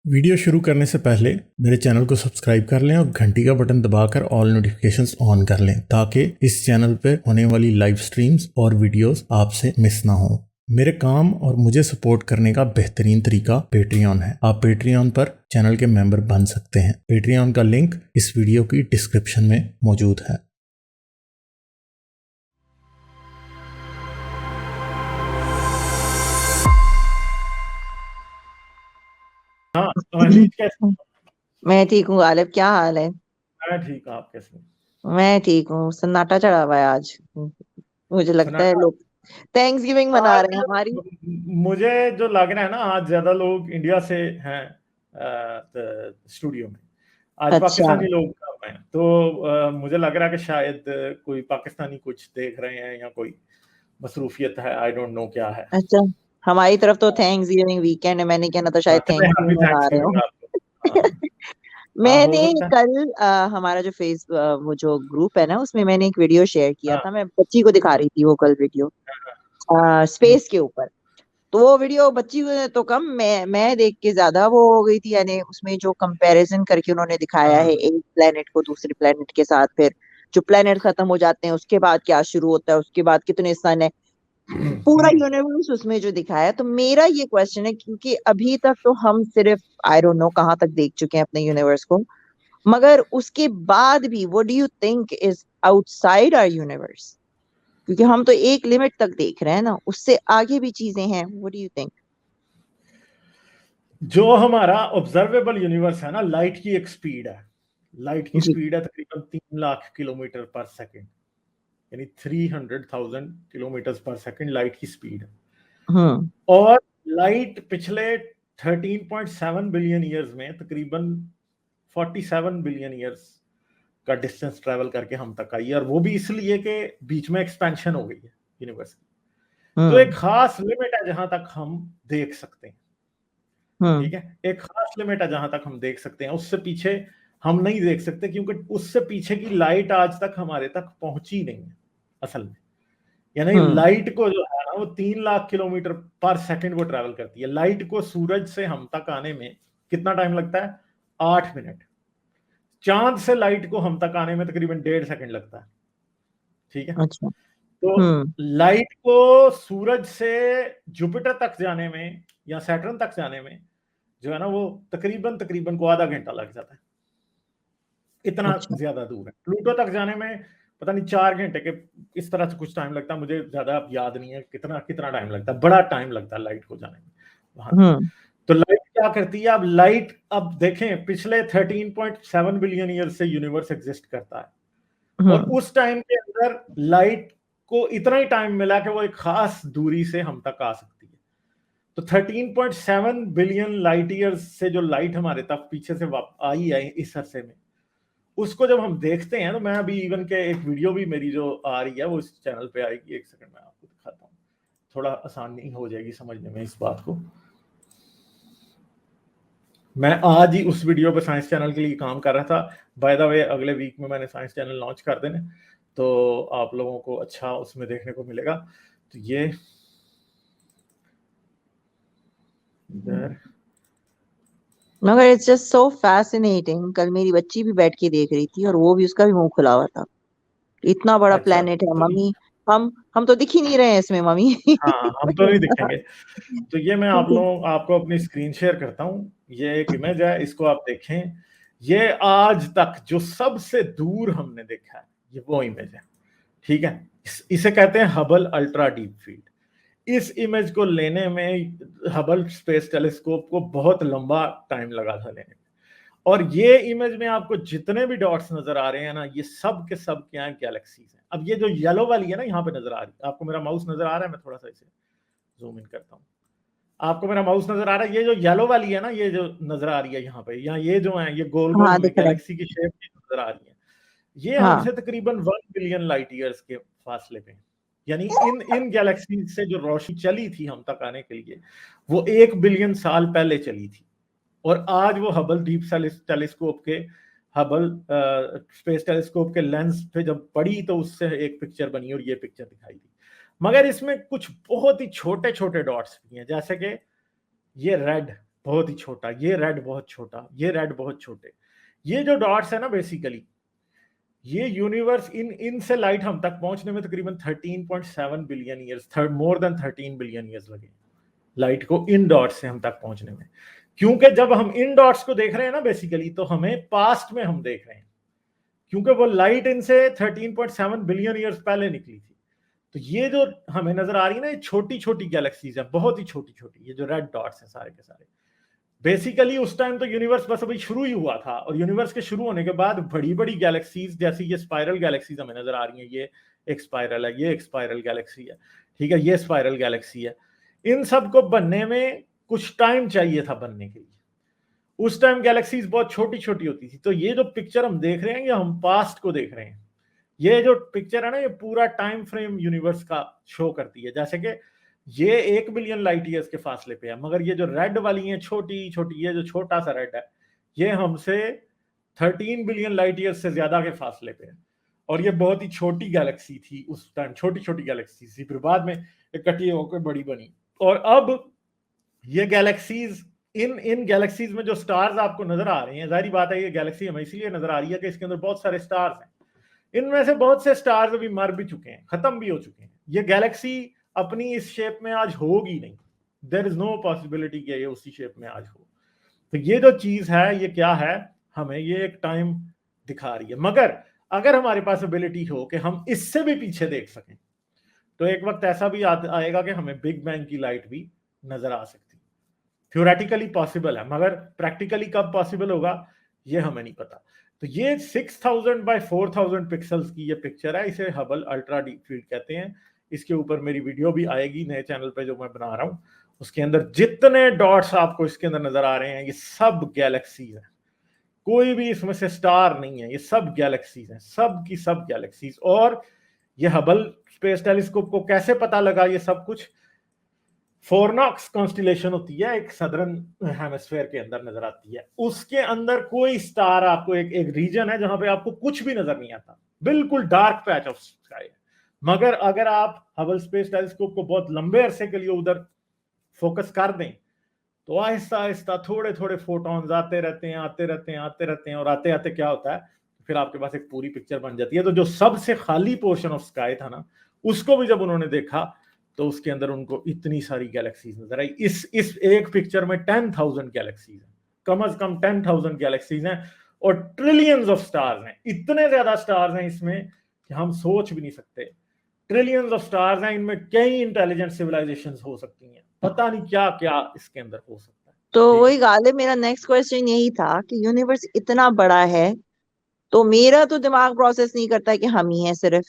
Video शुरू करने से पहले मेरे चैनल को सब्सक्राइब कर लें और घंटी का बटन दबाकर ऑल नोटिफिकेशंस ऑन कर लें ताकि इस चैनल पर होने वाली लाइव स्ट्रीम्स और वीडियोस आपसे मिस ना हो। मेरे काम और मुझे सपोर्ट करने का बेहतरीन तरीका पेट्रियन है। आप पेट्रियन पर चैनल के मेंबर बन सकते हैं। पेट्रियन का लिंक इस वीडियो की डिस्क्रिप्शन में मौजूद है। हाँ, अजीत कैसे? मैं ठीक हूँ। गालिब, क्या हाल है? मैं ठीक हूँ, आप कैसे? मैं ठीक हूँ। सन्नाटा चढ़ा हुआ है आज। मुझे लगता है सन्नाटा। लोग थैंक्स गिविंग मना रहे हैं आज हमारी। मुझे जो लग रहा है ना, आज ज्यादा लोग इंडिया से हैं स्टूडियो में। आज अच्छा, पाकिस्तानी लोग कम हैं, तो मुझे लग रहा है कि शायद कोई पाकिस्तानी कुछ देख रहे हैं या कोई मसरूफियत है। आई डोंट नो क्या है। अच्छा। हमारी तरफ तो थैंक्स गिविंग वीकेंड है। मैंने कहना तो शायद थैंक्स हैप्पी गिविंग मना रहे थैंक्सगिविंग हो। आपको। हाँ, हाँ, हो मैंने सकता है। कल हमारा जो वो जो ग्रुप है ना, उसमें मैंने एक वीडियो शेयर किया हाँ, था। मैं बच्ची को दिखा रही थी वो कल वीडियो हम्म, स्पेस के ऊपर। तो वो वीडियो बच्ची को तो कम, मैं देख के ज्यादा वो हो गई थी। यानी उसमें जो कंपैरिजन करके उन्होंने दिखाया है हाँ, एक प्लेनेट को दूसरे प्लेनेट के साथ, फिर जो प्लेनेट खत्म हो जाते हैं उसके बाद क्या शुरू होता है, उसके बाद कितने सन है, पूरा हम्म। यूनिवर्स उसमें जो दिखाया है। तो मेरा ये क्वेश्चन है, क्योंकि अभी तक तो हम सिर्फ आई डोंट नो कहाँ तक देख चुके हैं अपने यूनिवर्स को, मगर उसके बाद भी what do you think is outside our universe? क्योंकि हम तो एक लिमिट तक देख रहे हैं ना, उससे आगे भी चीजें हैं। What do you think? जो हमारा ऑब्जर्वेबल यूनिवर्स है ना, लाइट की एक स्पीड है। लाइट की जी। स्पीड है तकरीबन 3 लाख किलोमीटर पर सेकंड, यानी 300,000 किलोमीटर पर सेकंड लाइट की स्पीड है। हम्म। और लाइट पिछले 13.7 बिलियन ईयर्स में तकरीबन 47 बिलियन ईयर्स का डिस्टेंस ट्रेवल करके हम तक आई है, और वो भी इसलिए कि बीच में एक्सपेंशन हो गई है यूनिवर्स की। तो एक हम्म। खास लिमिट है जहां तक हम देख सकते हैं। हम्म। ठीक है, एक खास लिमिट है जहां तक हम देख सकते हैं, उससे पीछे हम नहीं देख सकते, क्योंकि उससे पीछे की लाइट आज तक हमारे तक पहुंची नहीं है असल में। यानी हम्म। लाइट को जो है ना, वो 3 लाख किलोमीटर पर सेकंड वो ट्रेवल करती है। लाइट को सूरज से हम तक आने में कितना टाइम लगता है? 8 मिनट। चांद से लाइट को हम तक आने में तकरीबन 1.5 सेकंड लगता है। ठीक है। अच्छा। तो हम्म। लाइट को सूरज से जुपिटर तक जाने में या सैटर्न तक जाने में जो है ना, वो तकरीबन तकरीबन को आधा घंटा लग जाता है। इतना अच्छा। ज्यादा दूर है। प्लूटो तक जाने में पता नहीं 4 घंटे के इस तरह से कुछ टाइम लगता है। मुझे ज्यादा याद नहीं है कितना कितना टाइम लगता है। बड़ा टाइम लगता है लाइट को जाने में वहां तक। हम्म। तो लाइट क्या करती है? अब लाइट, अब देखें, पिछले 13.7 बिलियन ईयर से यूनिवर्स एग्जिस्ट करता है, और हम्म। उस टाइम के अंदर लाइट को इतना ही टाइम मिला कि वो एक खास दूरी से हम तक आ सकती है। तो 13.7 बिलियन लाइट ईयर्स से जो लाइट हमारे तक पीछे से आई है इस अरसे में, उसको जब हम देखते हैं, तो मैं अभी इवन के एक वीडियो भी मेरी जो आ रही है वो इस चैनल पे आएगी। एक सेकंड में आपको दिखाता हूँ, थोड़ा आसानी हो जाएगी समझने में इस बात को। मैं आज ही उस वीडियो पे साइंस चैनल के लिए काम कर रहा था। बाय द वे, अगले वीक में मैंने साइंस चैनल लॉन्च कर देने, तो आप लोगों को अच्छा उसमें देखने को मिलेगा। तो ये इधर मगर इट्स जस्ट सो फैसिनेटिंग। कल मेरी बच्ची भी बैठ के देख रही थी और वो भी, उसका भी मुंह खुला हुआ था। इतना बड़ा अच्छा। प्लेनेट है तो मम्मी। हम तो दिख ही नहीं रहे हैं इसमें मम्मी। हाँ, हम तो नहीं दिखेंगे। तो ये मैं आप लोगों आपको अपनी स्क्रीन शेयर करता हूँ। ये एक इमेज है, इसको आप देखें। ये आज तक जो सबसे दूर हमने देखा है, ये वो इमेज है। ठीक है। इसे कहते हैं हबल अल्ट्रा डीप फील्ड। इस इमेज को लेने में हबल स्पेस टेलीस्कोप को बहुत लंबा टाइम लगा था लेने में। और ये इमेज में आपको जितने भी डॉट्स नजर आ रहे हैं ना, ये सब के सब क्या है? गैलेक्सीज हैं। अब ये जो येलो वाली है ना, यहाँ पे नजर आ रही है आपको, मेरा माउस नजर आ रहा है? मैं थोड़ा सा इसे जूम इन करता हूँ। आपको मेरा माउस नजर आ रहा है? ये जो येलो वाली है ना, ये जो नजर आ रही है यहाँ पे, या ये जो है, ये गोल गोल हाँ, हमें दिख रहा है। गैलेक्सी की शेप की नजर आ रही है। ये हाँ। हमसे तकरीबन 1 बिलियन लाइट ईयर्स के फासले पे। यानी इन इन गैलेक्सी से जो रोशनी चली थी हम तक आने के लिए, वो 1 बिलियन साल पहले चली थी। और आज वो हबल डीप टेलीस्कोप के हबल स्पेस टेलीस्कोप के लेंस पे जब पड़ी, तो उससे एक पिक्चर बनी और ये पिक्चर दिखाई दी। मगर इसमें कुछ बहुत ही छोटे छोटे डॉट्स भी हैं, जैसे कि ये रेड बहुत ही छोटा, ये रेड बहुत छोटा, ये रेड बहुत छोटे। ये जो डॉट्स है ना, बेसिकली ये यूनिवर्स इनसे लाइट हम तक पहुंचने में तकरीबन 13.7 billion years, more than 13 billion years लगे लाइट को इन डॉट्स से हम तक पहुंचने में। क्योंकि जब हम इन डॉट्स को देख रहे हैं ना बेसिकली, तो हमें पास्ट में हम देख रहे हैं, क्योंकि वो लाइट इनसे 13.7 बिलियन ईयर्स पहले निकली थी। तो ये जो हमें नजर आ रही है ना, ये छोटी छोटी गैलेक्सीज है, बहुत ही छोटी छोटी, ये जो रेड डॉट्स हैं सारे के सारे। बेसिकली उस टाइम तो यूनिवर्स बस अभी शुरू ही हुआ था, और यूनिवर्स के शुरू होने के बाद बड़ी बड़ी गैलेक्सीज, जैसी ये स्पाइरल गैलेक्सीज हमें नजर आ रही हैं, ये एक स्पाइरल है, ये एक स्पाइरल गैलेक्सी है, ठीक है, ये स्पाइरल गैलेक्सी है। इन सब को बनने में कुछ टाइम चाहिए था बनने के लिए। उस टाइम गैलेक्सीज बहुत छोटी छोटी होती थी। तो ये जो पिक्चर हम देख रहे हैं, ये हम पास्ट को देख रहे हैं। ये जो पिक्चर है ना, ये पूरा टाइम फ्रेम यूनिवर्स का शो करती है। जैसे कि ये 1 बिलियन लाइट ईयर्स के फासले पे है, मगर ये जो रेड वाली है छोटी छोटी, ये जो छोटा सा रेड है, ये हमसे 13 बिलियन लाइट ईयर्स से ज्यादा के फासले पे है। और ये बहुत ही छोटी गैलेक्सी थी उस टाइम, छोटी छोटी गैलेक्सी थी, फिर बाद में इकट्ठी होकर बड़ी बनी। और अब ये गैलेक्सीज, इन गैलेक्सीज में जो स्टार्स आपको नजर आ रहे हैं, जाहिर बात है ये गैलेक्सी हमें इसीलिए नजर आ रही है कि इसके अंदर बहुत सारे स्टार्स हैं। इनमें से बहुत से स्टार्स अभी मर भी चुके हैं, खत्म भी हो चुके हैं। ये गैलेक्सी अपनी इस शेप में आज होगी नहीं, देयर इज नो पॉसिबिलिटी कि ये उसी शेप में आज हो। तो ये जो चीज है, ये क्या है, हमें ये एक टाइम दिखा रही है। मगर अगर हमारे पास एबिलिटी हो कि हम इससे भी पीछे देख सकें, तो एक वक्त ऐसा भी आएगा कि हमें बिग बैंग की लाइट भी नजर आ सकती है। थ्योरेटिकली पॉसिबल है, मगर प्रैक्टिकली कब पॉसिबल होगा ये हमें नहीं पता। तो ये 6000 बाय 4000 पिक्सल्स की ये पिक्चर है, इसे हबल अल्ट्रा डीप फील्ड कहते हैं। इसके ऊपर मेरी वीडियो भी आएगी नए चैनल पे जो मैं बना रहा हूँ, उसके अंदर जितने डॉट्स आपको इसके अंदर नजर आ रहे हैं, ये सब गैलेक्सीज है, कोई भी इसमें से स्टार नहीं है, ये सब गैलेक्सीज हैं, सब की सब गैलेक्सीज। और ये हबल स्पेस टेलीस्कोप को कैसे पता लगा ये सब कुछ, फोरनॉक्स कॉन्स्टिलेशन होती है, एक सदर्न हेमिस्फीयर के अंदर नजर आती है। उसके अंदर कोई स्टार, आपको एक रीजन है जहां पे आपको कुछ भी नजर नहीं आता, बिल्कुल डार्क पैच ऑफ स्काई है। मगर अगर आप हबल स्पेस टेलीस्कोप को बहुत लंबे अरसे के लिए उधर फोकस कर दें, तो आहिस्ता आहिस्ता थोड़े थोड़े फोटॉन्स आते रहते हैं, आते रहते हैं, आते रहते हैं, और आते आते क्या होता है, फिर आपके पास एक पूरी पिक्चर बन जाती है। तो जो सबसे खाली पोर्शन ऑफ स्काई था ना, उसको भी जब उन्होंने देखा, तो उसके अंदर उनको इतनी सारी गैलेक्सीज नजर आई। इस एक पिक्चर में 10,000 गैलेक्सीज हैं, कम से कम 10,000 गैलेक्सीज हैं, और ट्रिलियंस ऑफ स्टार्स हैं। इतने ज्यादा स्टार्स हैं इसमें कि हम सोच भी नहीं सकते। ट्रिलियंस ऑफ स्टार्स हैं, इनमें कई इंटेलिजेंट सिविलाइजेशंस हो सकती हैं, पता नहीं क्या क्या इसके अंदर हो सकता है। तो ठीक वही है, गालिब, मेरा नेक्स्ट क्वेश्चन यही था कि यूनिवर्स इतना बड़ा है, तो मेरा तो दिमाग प्रोसेस नहीं करता है कि हम ही हैं सिर्फ।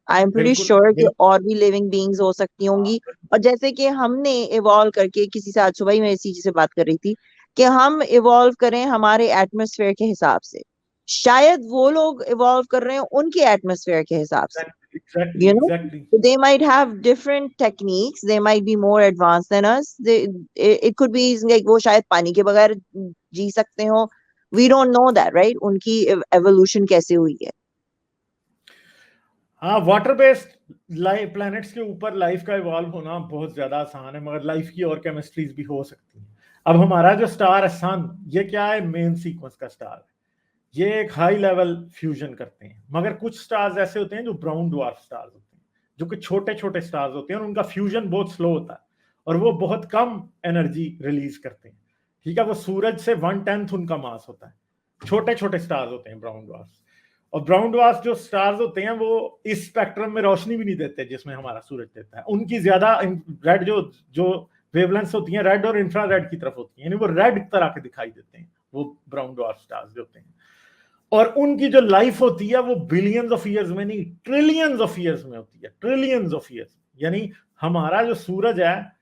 आई एम प्रीटी बिल्कुल श्योर कि बिल्कुल। और भी लिविंग बीइंग्स हो सकती हाँ, होंगी। और जैसे कि हमने इवॉल्व करके, किसी से आज सुबह ही मैं इसी चीज से बात कर रही थी कि हम इवॉल्व करें हमारे एटमॉस्फेयर के हिसाब से, शायद वो लोग इवॉल्व कर रहे हैं उनके एटमॉस्फेयर के हिसाब से, exactly you know. Exactly. So they might have different techniques, they might be more advanced than us, it could be like वो शायद पानी के बगैर जी सकते हो, we don't know that, right? उनकी evolution कैसे हुई है। हाँ, वाटर बेस्ड लाइफ प्लैनेट्स के ऊपर लाइफ का इवॉल्व होना बहुत ज्यादा आसान है, मगर लाइफ की और केमिस्ट्रीज भी हो सकती हैं। अब हमारा जो स्टार है सन, ये क्या है, मेन सीक्वेंस का स्टार है। ये एक हाई लेवल फ्यूजन करते हैं। मगर कुछ स्टार्स ऐसे होते हैं जो ब्राउन ड्वार्फ स्टार्स होते हैं, जो कि छोटे छोटे स्टार्स होते हैं, और उनका फ्यूजन बहुत स्लो होता है, और वो बहुत कम एनर्जी रिलीज करते हैं। ठीक है, वो सूरज से 1/10 उनका मास होता है। छोटे छोटे स्टार्स होते हैं ब्राउन ड्वार्फ। और ब्राउन ड्वार्फ जो स्टार्स होते हैं, वो इस स्पेक्ट्रम में रोशनी भी नहीं देते जिसमें हमारा सूरज देता है। उनकी ज्यादा रेड जो वेवलेंथ्स होती हैं, रेड और इंफ्रारेड की तरफ होती हैं, यानी वो रेड तरह के दिखाई देते हैं वो ब्राउन ड्वार्फ स्टार्स जो होते हैं। और उनकी जो लाइफ होती है वो बिलियंस ऑफ ईयर्स में नहीं, ट्रिलियंस ऑफ ईयर्स में होती है, ट्रिलियंस ऑफ ईयर्स। यानी हमारा जो सूरज है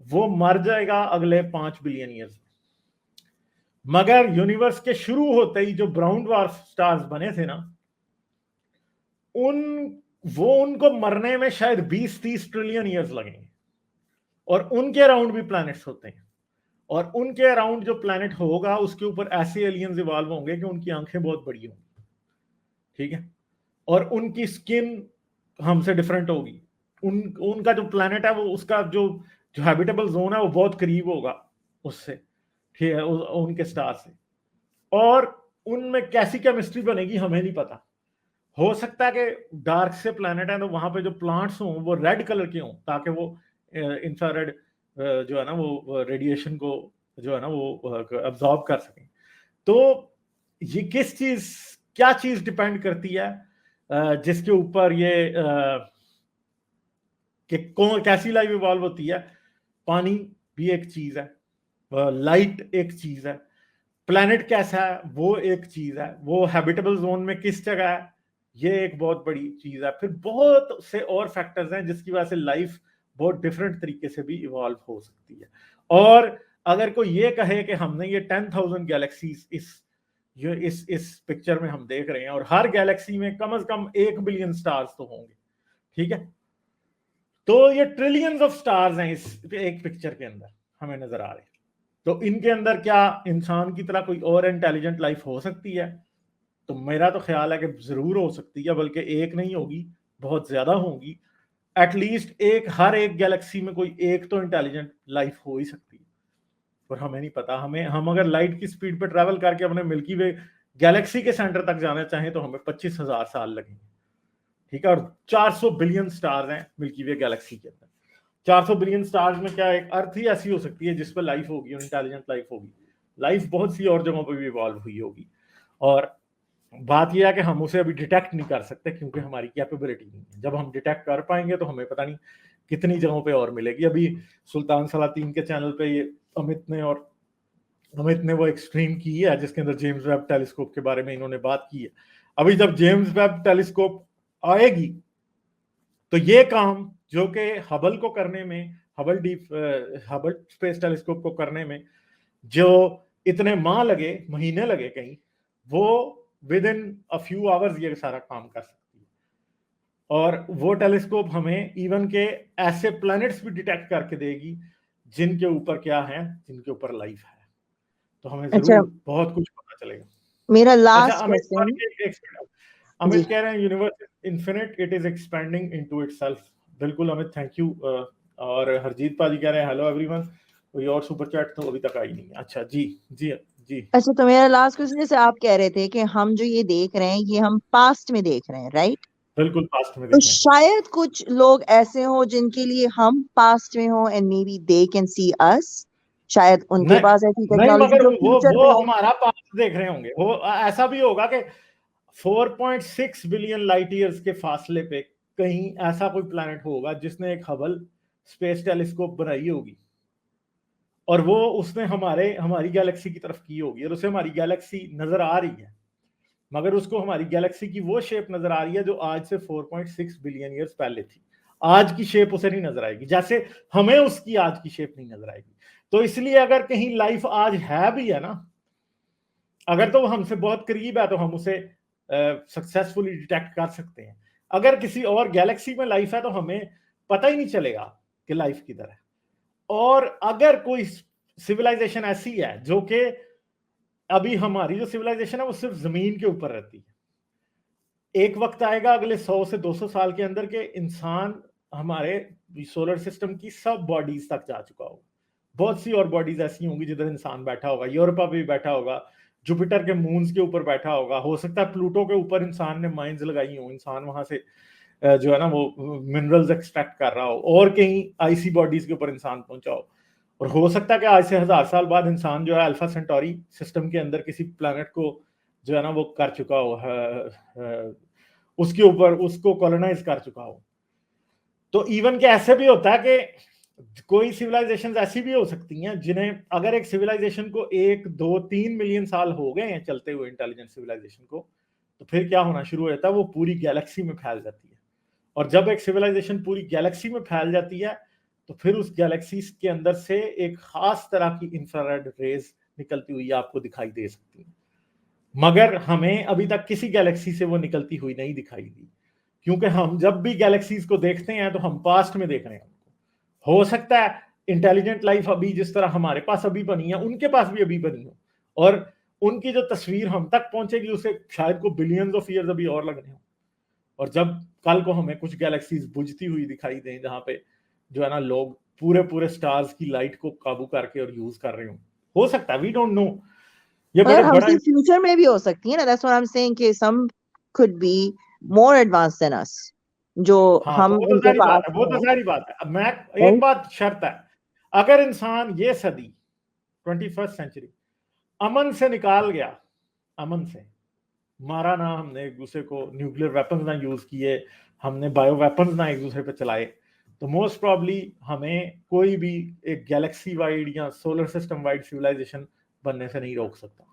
वो मर जाएगा अगले 5 बिलियन ईयर्स में। मगर यूनिवर्स के शुरू होते ही जो ब्राउन ड्वार्फ स्टार्स बने थे ना, उनको मरने में शायद 20-30 ट्रिलियन ईयर्स लगेंगे। और उनके अराउंड भी प्लैनेट्स होते हैं, और उनके अराउंड जो प्लैनेट होगा उसके ऊपर ऐसे एलियंस इवॉल्व होंगे कि उनकी आंखें बहुत बड़ी होंगी, ठीक है, और उनकी स्किन हमसे डिफरेंट होगी। उनका जो प्लैनेट है वो, उसका जो हैबिटेबल जोन है वो बहुत करीब होगा उससे। उनके स्टार से, और उनमें कैसी केमिस्ट्री बनेगी हमें नहीं पता। हो सकता है कि डार्क से प्लैनेट है तो वहां पे जो प्लांट्स हों वो रेड कलर के हों, ताकि वो इंफ्रारेड जो है ना वो रेडिएशन को जो है ना वो अब्सॉर्ब कर सकें। तो ये क्या चीज डिपेंड करती है जिसके ऊपर ये कि कैसी लाइफ इवॉल्व होती है? पानी भी एक चीज है, लाइट एक चीज है, प्लैनेट कैसा है वो एक चीज है, वो हैबिटेबल जोन में किस जगह है ये एक बहुत बड़ी चीज है, फिर बहुत से और फैक्टर्स हैं जिसकी वजह से लाइफ बहुत डिफरेंट तरीके से भी इवॉल्व हो सकती है। और अगर कोई ये कहे कि हमने ये 10,000 गैलेक्सीज इस पिक्चर में हम देख रहे हैं और हर गैलेक्सी में कम से कम 1 बिलियन स्टार्स तो होंगे, ठीक है, तो ये ट्रिलियंस ऑफ स्टार्स हैं इस एक पिक्चर के अंदर हमें नजर आ रहे हैं। तो इनके अंदर क्या इंसान की तरह कोई और इंटेलिजेंट लाइफ हो सकती है? तो मेरा तो ख्याल है कि जरूर हो सकती है, बल्कि एक नहीं होगी, बहुत ज्यादा होंगी। एटलीस्ट हर एक गैलेक्सी में कोई एक तो इंटेलिजेंट लाइफ हो ही सकती है, पर हमें नहीं पता। हम अगर लाइट की स्पीड पर ट्रैवल करके अपने मिल्की वे गैलेक्सी के सेंटर तक जाना चाहें तो हमें 25,000 साल लगेंगे, ठीक है। और 400 बिलियन स्टार्स हैं मिल्की वे गैलेक्सी के अंदर। 400 बिलियन स्टार्स में क्या एक अर्थ ही ऐसी हो सकती है जिस पर लाइफ होगी और इंटेलिजेंट लाइफ होगी? लाइफ बहुत सी और जगहों पर भी इवॉल्व हुई होगी, और बात यह है कि हम उसे अभी डिटेक्ट नहीं कर सकते क्योंकि हमारी कैपेबिलिटी नहीं है। जब हम डिटेक्ट कर पाएंगे तो हमें पता नहीं कितनी जगहों पे और मिलेगी। अभी सुल्तान सलातीन के चैनल पे ये अमित ने वो एक्सट्रीम की है जिसके अंदर जेम्स वेब टेलीस्कोप के बारे में इन्होंने बात की है। अभी जब जेम्स वेब टेलीस्कोप आएगी तो ये काम जो कि हबल को करने में, हबल स्पेस टेलीस्कोप को करने में जो इतने महीने लगे कहीं, वो with in a few hours ये सारा काम कर सकती है। और वो टेलीस्कोप हमें इवन के ऐसे प्लैनेट्स भी डिटेक्ट करके देगी जिनके ऊपर क्या है, जिनके ऊपर लाइफ है। तो हमें जरूर बहुत कुछ पता चलेगा। मेरा अच्छा, लास्ट क्वेश्चन। अमित कह रहे हैं universe is infinite, it is expanding into itself. बिल्कुल अमित, थैंक यू। और हरजीत पाजी कह रहे हैं हेलो एवरीवन। कोई और सुपर चैट तो अभी तक आई नहीं। अच्छा जी जी जी। अच्छा, तो मेरा लास्ट क्वेश्चन, जैसे आप कह रहे थे कि हम जो ये देख रहे हैं ये हम पास्ट में देख रहे हैं, राइट? बिल्कुल पास्ट में तो देख रहे हैं। शायद कुछ लोग ऐसे हो जिनके लिए हम पास्ट में हो and maybe they can see us. शायद उनके पास ऐसी नहीं, टेक्नोलॉजी मगर जो फ्यूचर वो में हो। हमारा पास्ट देख रहे होंगे। वो ऐसा भी होगा कि 4.6 बिलियन लाइट ईयर्स के फासले पे कहीं ऐसा कोई प्लैनेट होगा जिसने एक हबल स्पेस टेलीस्कोप बनाई होगी, और वो उसने हमारी गैलेक्सी की तरफ की होगी, और उसे हमारी गैलेक्सी नजर आ रही है, मगर उसको हमारी गैलेक्सी की वो शेप नजर आ रही है जो आज से 4.6 बिलियन ईयर्स पहले थी। आज की शेप उसे नहीं नजर आएगी, जैसे हमें उसकी आज की शेप नहीं नजर आएगी। तो इसलिए अगर कहीं लाइफ आज है भी है ना, अगर तो वो हमसे बहुत करीब है तो हम उसे सक्सेसफुली डिटेक्ट कर सकते हैं। अगर किसी और गैलेक्सी में लाइफ है तो हमें पता ही नहीं चलेगा कि लाइफ किधर है। और अगर कोई सिविलाइजेशन ऐसी है जो कि अभी हमारी जो सिविलाइजेशन है वो सिर्फ जमीन के ऊपर रहती है, एक वक्त आएगा अगले 100 से 200 साल के अंदर के इंसान हमारे सोलर सिस्टम की सब बॉडीज तक जा चुका होगा। बहुत सी और बॉडीज ऐसी होंगी जिधर इंसान बैठा होगा, यूरोपा पे भी बैठा होगा, जुपिटर के मून्स के ऊपर बैठा होगा, हो सकता है प्लूटो के ऊपर इंसान ने माइंस लगाई हो, इंसान वहां से जो है ना वो मिनरल्स एक्सट्रैक्ट कर रहा हो, और कहीं आईसी बॉडीज के ऊपर इंसान पहुंचा हो। और हो सकता है कि आज से 1000 साल बाद इंसान जो है अल्फा सेंटोरी सिस्टम के अंदर किसी प्लैनेट को जो है ना वो कर चुका हो, उसके ऊपर उसको कॉलोनाइज कर चुका हो। तो इवन के ऐसे भी होता है कि कोई सिविलाइजेशन ऐसी भी हो सकती हैं जिन्हें अगर एक सिविलाइजेशन को 1, 2, 3 मिलियन साल हो गए हैं चलते हुए इंटेलिजेंट सिविलाइजेशन को, तो फिर क्या होना शुरू हो जाता है, वो पूरी गैलेक्सी में फैल जाती है। और जब एक सिविलाइजेशन पूरी गैलेक्सी में फैल जाती है तो फिर उस गैलेक्सी के अंदर से एक खास तरह की इंफ्रारेड रेज निकलती हुई आपको दिखाई दे सकती है, मगर हमें अभी तक किसी गैलेक्सी से वो निकलती हुई नहीं दिखाई दी, क्योंकि हम जब भी गैलेक्सीज को देखते हैं तो हम पास्ट में देख रहे हैं उनको। हो सकता है इंटेलिजेंट लाइफ अभी जिस तरह हमारे पास अभी बनी है उनके पास भी अभी बनी हो, और उनकी जो तस्वीर हम तक पहुंचेगी उसे शायद को बिलियंस ऑफ ईयर्स अभी और लगने हो। और जब कल को हमें कुछ गैलेक्सीज बुझती हुई दिखाई दें जहां पे जो है ना लोग पूरे पूरे स्टार्स की लाइट को काबू करके और यूज कर रहे हो, हो सकता है, वी डोंट नो। ये पर बड़े बड़ा हमसे फ्यूचर में भी हो सकती है ना, that's what I am saying कि some could be more advanced than us, जो हाँ, हम वो तो उनके सारी बात पास है, वो तो हैं, सारी बात है। अब मैं एक राइट? बात शर्त है, अगर इंसान ये सदी 21st सेंचुरी अमन से निकाल गया, अमन से मारा ना हमने एक दूसरे को, न्यूक्लियर वेपन्स ना यूज किए, हमने बायो वेपन्स ना एक दूसरे पे चलाए, तो मोस्ट प्रॉब्ली हमें कोई भी एक गैलेक्सी वाइड या सोलर सिस्टम वाइड सिविलाइजेशन बनने से नहीं रोक सकता।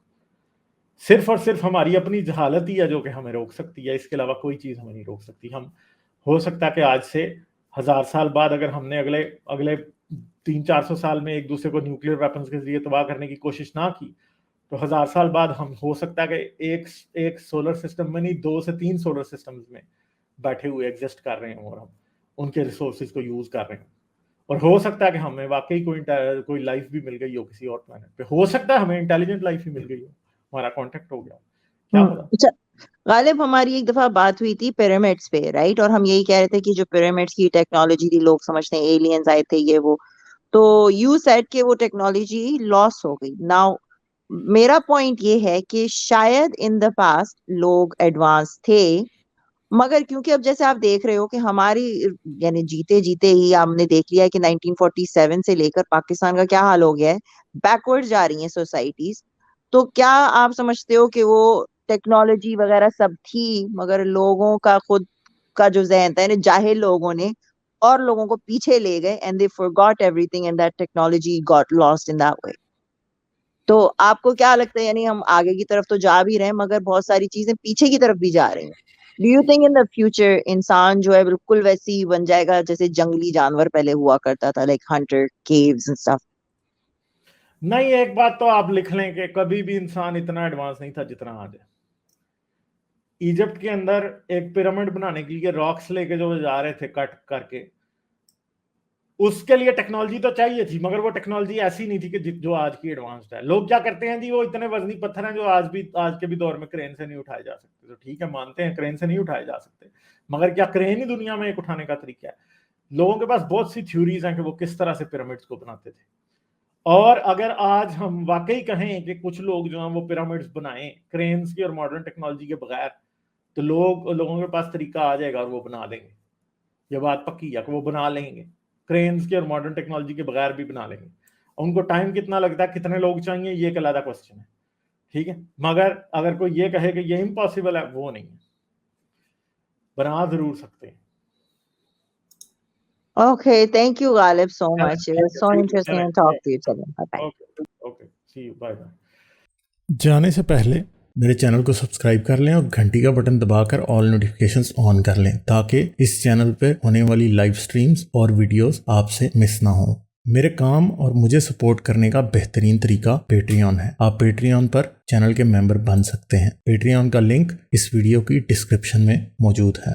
सिर्फ और सिर्फ हमारी अपनी जहालत ही है जो कि हमें रोक सकती है, इसके अलावा कोई चीज हमें नहीं रोक सकती। हम हो सकता है कि आज से 1000 साल बाद अगर हमने अगले अगले 300-400 साल में एक दूसरे को न्यूक्लियर वेपन्स के जरिए तबाह करने की कोशिश ना की, तो 1000 साल बाद हम हो सकता है कि एक सोलर सिस्टम में नहीं, 2 से 3 सोलर सिस्टम्स में बैठे हुए एग्जिस्ट कर रहे हैं और हम उनके रिसोर्सेज को यूज कर रहे हैं। और हो सकता है कि हमें वाकई कोई लाइफ भी मिल गई हो किसी और प्लेनेट पे, हो सकता है हमें इंटेलिजेंट लाइफ ही मिल गई हो, हमारा कांटेक्ट हो गया, क्या पता। अच्छा, गालिब हमारी एक दफा बात हुई थी पिरामिड्स पे, राइट? और हम यही कह रहे थे कि जो पिरामिड्स की टेक्नोलॉजी थी, लोग समझते हैं एलियंस आए थे ये वो, तो यू सेड कि वो टेक्नोलॉजी लॉस हो गई। नाउ मेरा पॉइंट ये है कि शायद इन द पास्ट लोग एडवांस थे, मगर क्योंकि अब जैसे आप देख रहे हो कि हमारी, यानी जीते जीते ही हमने देख लिया है कि 1947 से लेकर पाकिस्तान का क्या हाल हो गया है, बैकवर्ड जा रही हैं सोसाइटीज। तो क्या आप समझते हो कि वो टेक्नोलॉजी वगैरह सब थी, मगर लोगों का खुद का जो जहन था, यानी जाहिल लोगों ने और लोगों को पीछे ले गए, and they forgot everything and that technology got lost in that way? तो आपको क्या लगता है, यानी हम आगे की तरफ तो जा भी रहे हैं, मगर बहुत सारी चीजें पीछे की तरफ भी जा रही हैं? Do you think in the future इंसान जो है बिल्कुल वैसे ही बन जाएगा जैसे जंगली जानवर पहले हुआ करता था, like Hunter, caves and stuff? नहीं, एक बात तो आप लिख लें कि कभी भी इंसान इतना एडवांस नहीं था जितना आज है। इजिप्ट के अंदर एक पिरामिड बनाने के लिए रॉक्स लेके जो जा रहे थे कट करके, उसके लिए टेक्नोलॉजी तो चाहिए थी, मगर वो टेक्नोलॉजी ऐसी नहीं थी कि जो आज की एडवांस्ड है। लोग क्या करते हैं जी, वो इतने वजनी पत्थर हैं जो आज के भी दौर में क्रेन से नहीं उठाए जा सकते, तो ठीक है, मानते हैं क्रेन से नहीं उठाए जा सकते, मगर क्या क्रेन ही दुनिया में एक उठाने का तरीका है? लोगों के पास बहुत सी थ्योरीज हैं कि वो किस तरह से पिरामिड्स को बनाते थे। और अगर आज हम वाकई कहें कि कुछ लोग जो हैं वो पिरामिड्स बनाएं क्रेन्स की और मॉडर्न टेक्नोलॉजी के बगैर, तो लोगों के पास तरीका आ जाएगा और वो बना देंगे। ये बात पक्की है कि वो बना लेंगे, क्रेन्स की और मॉडर्न टेक्नोलॉजी के बगैर भी बना लेंगे। उनको टाइम कितना लगता है, कितने लोग चाहिए, ये एक अलग क्वेश्चन है, ठीक है। मगर अगर कोई ये कहे कि ये इम्पॉसिबल है, वो नहीं है, बना जरूर सकते हैं। Okay, thank you, Ghalib, so चलें, much. It ठीक was है, so ठीक है, interesting चलें, to talk चलें, to you today. Bye-bye. Okay okay, see you, bye bye. जाने से पहले मेरे चैनल को सब्सक्राइब कर लें और घंटी का बटन दबाकर ऑल नोटिफिकेशंस ऑन कर लें, ताकि इस चैनल पर होने वाली लाइव स्ट्रीम्स और वीडियोस आपसे मिस ना हो। मेरे काम और मुझे सपोर्ट करने का बेहतरीन तरीका पेट्रियन है। आप पेट्रियन पर चैनल के मेंबर बन सकते हैं। पेट्रियन का लिंक इस वीडियो की डिस्क्रिप्शन में मौजूद है।